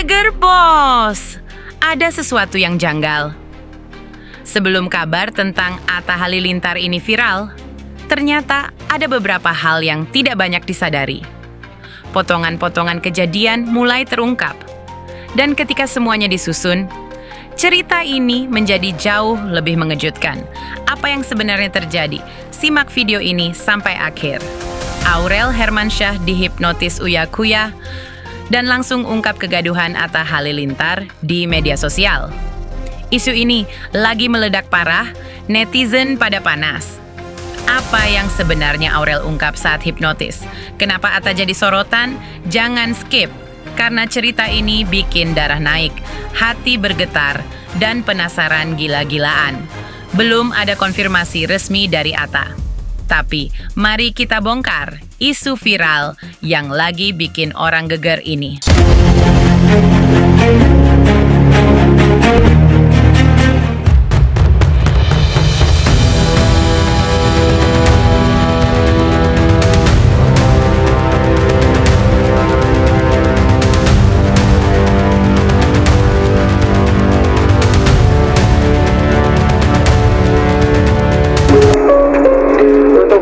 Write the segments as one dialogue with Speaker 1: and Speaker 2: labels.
Speaker 1: Geger bos, ada sesuatu yang janggal. Sebelum kabar tentang Atta Halilintar ini viral, ternyata ada beberapa hal yang tidak banyak disadari. Potongan-potongan kejadian mulai terungkap. Dan ketika semuanya disusun, cerita ini menjadi jauh lebih mengejutkan. Apa yang sebenarnya terjadi? Simak video ini sampai akhir. Aurel Hermansyah dihipnotis Uya Kuya dan langsung ungkap kegaduhan Atta Halilintar di media sosial. Isu ini lagi meledak parah, netizen pada panas. Apa yang sebenarnya Aurel ungkap saat hipnotis? Kenapa Atta jadi sorotan? Jangan skip, karena cerita ini bikin darah naik, hati bergetar, dan penasaran gila-gilaan. Belum ada konfirmasi resmi dari Atta. Tapi, mari kita bongkar isu viral yang lagi bikin orang geger ini.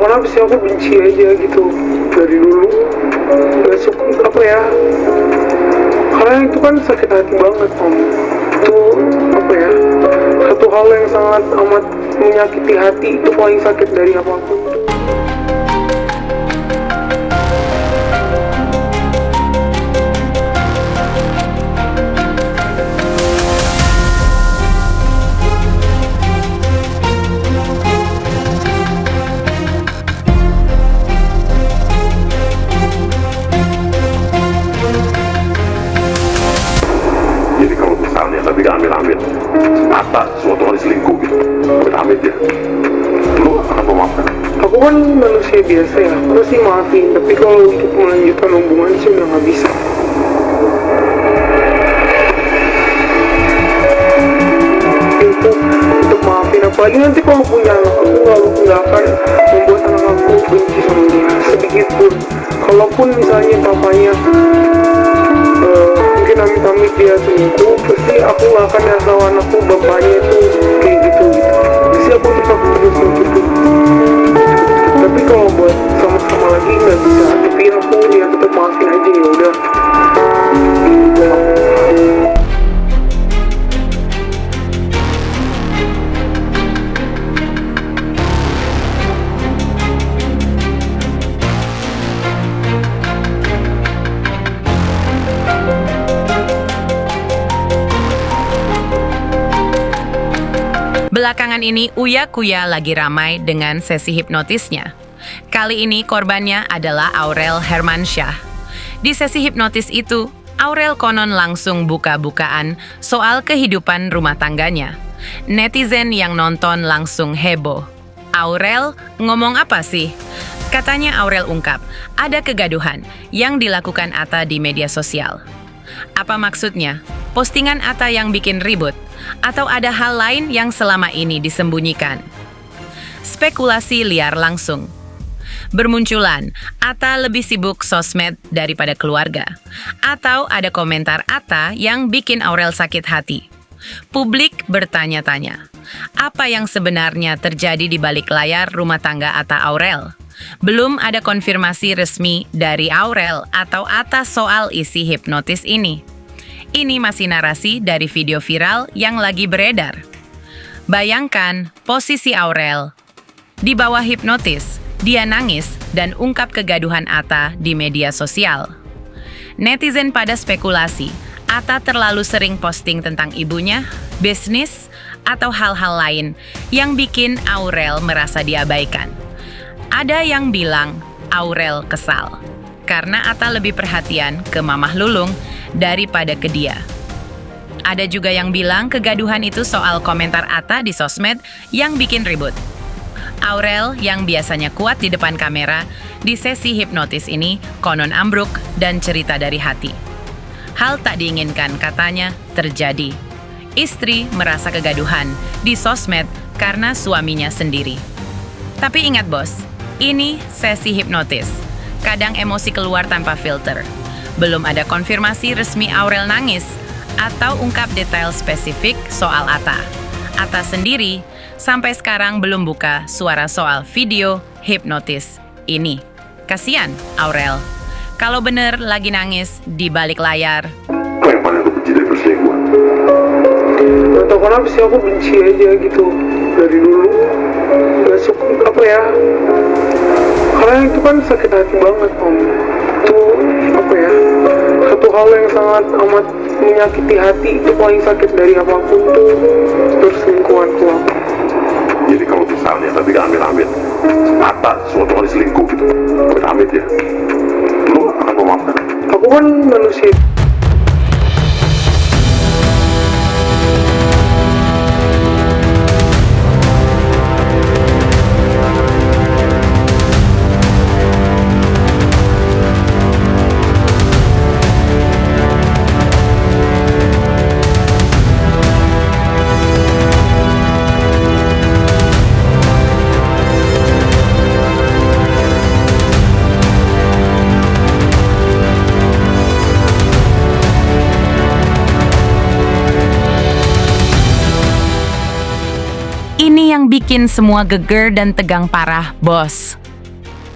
Speaker 2: Kenapa sih aku benci aja gitu dari dulu, gak suka apa ya, karena itu kan sakit hati banget om. Itu apa ya, satu hal yang sangat amat menyakiti hati, itu paling sakit dari apapun.
Speaker 3: Ambil Atta suatu kali selingkuh gitu, amit ya, lu akan memaafkan?
Speaker 2: Aku kan manusia biasa ya, aku sih maafin, tapi kalau untuk melanjutkan hubungan sih udah gak bisa. Itu untuk maafin, apalagi nanti kalau punya anak, aku nggak akan membuat anak aku benci sama dia sedikit pun. Kalaupun misalnya papanya mungkin amit-amit dia selingkuh, pasti aku gak akan ngasih tahu anakku bapaknya itu kayak gitu. Pasti aku tetap terus gitu. Tapi kalau buat sama-sama lagi nggak bisa, tapi aku ya tetap maafin aja, ya udah.
Speaker 1: Belakangan ini Uya Kuya lagi ramai dengan sesi hipnotisnya. Kali ini korbannya adalah Aurel Hermansyah. Di sesi hipnotis itu, Aurel konon langsung buka-bukaan soal kehidupan rumah tangganya. Netizen yang nonton langsung heboh. Aurel ngomong apa sih? Katanya Aurel ungkap, ada kegaduhan yang dilakukan Atta di media sosial. Apa maksudnya? Postingan Atta yang bikin ribut? Atau ada hal lain yang selama ini disembunyikan? Spekulasi liar langsung bermunculan, Atta lebih sibuk sosmed daripada keluarga. Atau ada komentar Atta yang bikin Aurel sakit hati. Publik bertanya-tanya, apa yang sebenarnya terjadi di balik layar rumah tangga Atta Aurel? Belum ada konfirmasi resmi dari Aurel atau Atta soal isi hipnotis ini. Ini masih narasi dari video viral yang lagi beredar. Bayangkan posisi Aurel. Di bawah hipnotis, dia nangis dan ungkap kegaduhan Atta di media sosial. Netizen pada spekulasi, Atta terlalu sering posting tentang ibunya, bisnis, atau hal-hal lain yang bikin Aurel merasa diabaikan. Ada yang bilang Aurel kesal karena Atta lebih perhatian ke Mamah Lulung daripada ke dia. Ada juga yang bilang kegaduhan itu soal komentar Atta di sosmed yang bikin ribut. Aurel yang biasanya kuat di depan kamera, di sesi hipnotis ini konon ambruk dan cerita dari hati. Hal tak diinginkan katanya terjadi. Istri merasa kegaduhan di sosmed karena suaminya sendiri. Tapi ingat bos, ini sesi hipnotis. Kadang emosi keluar tanpa filter. belum ada konfirmasi resmi Aurel nangis atau ungkap detail spesifik soal Atta. Atta sendiri sampai sekarang belum buka suara soal video hipnotis ini. Kasian Aurel. Kalau bener lagi nangis di balik layar.
Speaker 3: Apa yang paling lu benci dari perselingkuhan?
Speaker 2: Gak tau kenapa sih aku benci aja gitu dari dulu. Gak suka apa ya? Karena itu kan sakit hati banget om. Itu apa ya? Satu hal yang sangat amat menyakiti hati, itu paling sakit dari apapun tuh perselingkuhan tuh.
Speaker 3: Jadi kalau misalnya tapi gak ambil-ambil Atta suatu kali selingkuh gitu, amit ya, lu akan memaafkan?
Speaker 2: Aku kan manusia.
Speaker 1: Ini yang bikin semua geger dan tegang parah, bos.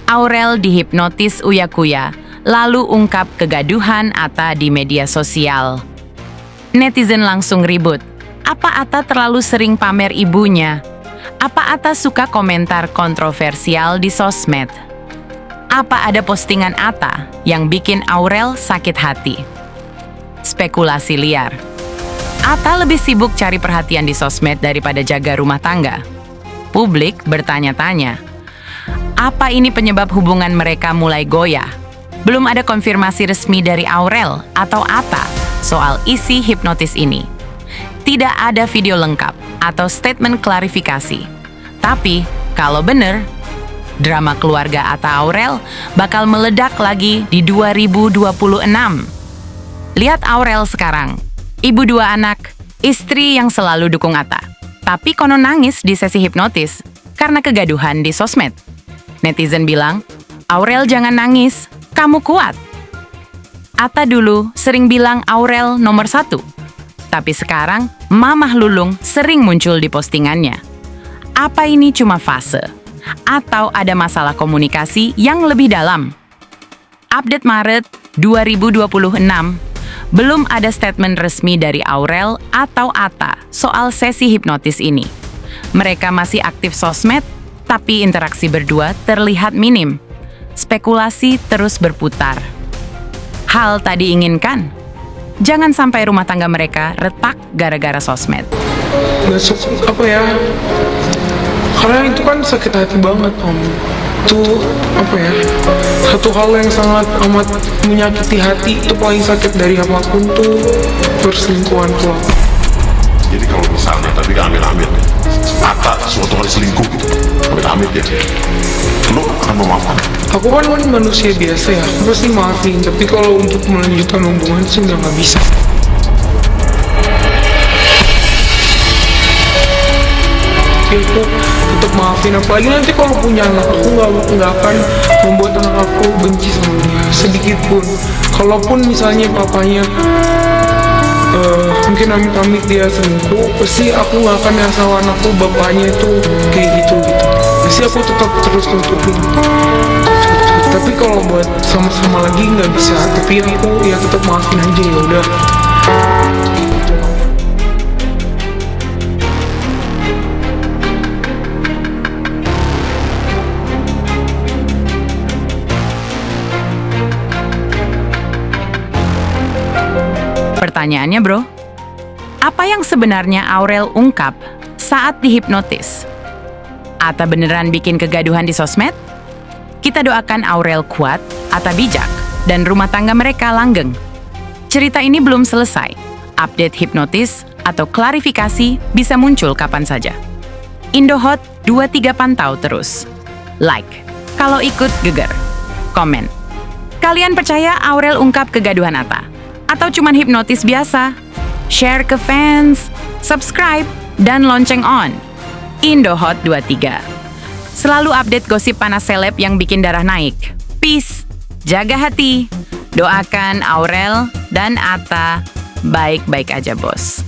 Speaker 1: Aurel dihipnotis Uya Kuya, lalu ungkap kegaduhan Atta di media sosial. Netizen langsung ribut. Apa Atta terlalu sering pamer ibunya? Apa Atta suka komentar kontroversial di sosmed? Apa ada postingan Atta yang bikin Aurel sakit hati? Spekulasi liar. Atta lebih sibuk cari perhatian di sosmed daripada jaga rumah tangga. Publik bertanya-tanya, apa ini penyebab hubungan mereka mulai goyah? Belum ada konfirmasi resmi dari Aurel atau Atta soal isi hipnotis ini. Tidak ada video lengkap atau statement klarifikasi. Tapi, kalau benar, drama keluarga Atta Aurel bakal meledak lagi di 2026. Lihat Aurel sekarang. Ibu 2 anak, istri yang selalu dukung Atta. Tapi konon nangis di sesi hipnotis karena kegaduhan di sosmed. Netizen bilang, Aurel jangan nangis, kamu kuat. Atta dulu sering bilang Aurel nomor 1. Tapi sekarang, Mamah Lulung sering muncul di postingannya. Apa ini cuma fase? Atau ada masalah komunikasi yang lebih dalam? Update Maret 2026, belum ada statement resmi dari Aurel atau Atta soal sesi hipnotis ini. Mereka masih aktif sosmed, tapi interaksi berdua terlihat minim. Spekulasi terus berputar. Hal tak diinginkan. Jangan sampai rumah tangga mereka retak gara-gara sosmed.
Speaker 2: Gak suka apa ya? Karena itu kan sakit hati banget om. Itu apa ya? Satu hal yang sangat amat menyakiti hati, itu paling sakit dari apapun tuh perselingkuhan tuh.
Speaker 3: Jadi kalau misalnya tapi gak ambil-ambil Atta suatu kali selingkuh gitu, amit ya, lu akan memaafkan?
Speaker 2: Aku kan manusia biasa ya, aku pasti maafin. Tapi kalau untuk melanjutkan hubungan sih udah gak bisa. Aku tetap maafin, apalagi nanti kalau punya anak, aku nggak akan membuat anak aku benci sama dia sedikit pun. Kalaupun misalnya papanya mungkin amit-amit dia selingkuh, pasti aku nggak akan ngasih anakku bapaknya itu kayak gitu. Pasti aku tetap terus tutupin. Tapi kalau buat sama-sama lagi nggak bisa, tapi aku ya tetap maafin aja, ya udah.
Speaker 1: Pertanyaannya bro, apa yang sebenarnya Aurel ungkap saat dihipnotis? Atta beneran bikin kegaduhan di sosmed? Kita doakan Aurel kuat, Atta bijak, dan rumah tangga mereka langgeng. Cerita ini belum selesai. Update hipnotis atau klarifikasi bisa muncul kapan saja. Indohot 23 pantau terus. Like kalau ikut geger. Komen. Kalian percaya Aurel ungkap kegaduhan Atta? Atau cuman hipnotis biasa? Share ke fans, subscribe, dan lonceng on. Indohot 23. Selalu update gosip panas seleb yang bikin darah naik. Peace, jaga hati, Doakan Aurel dan Atta baik-baik aja, Bos.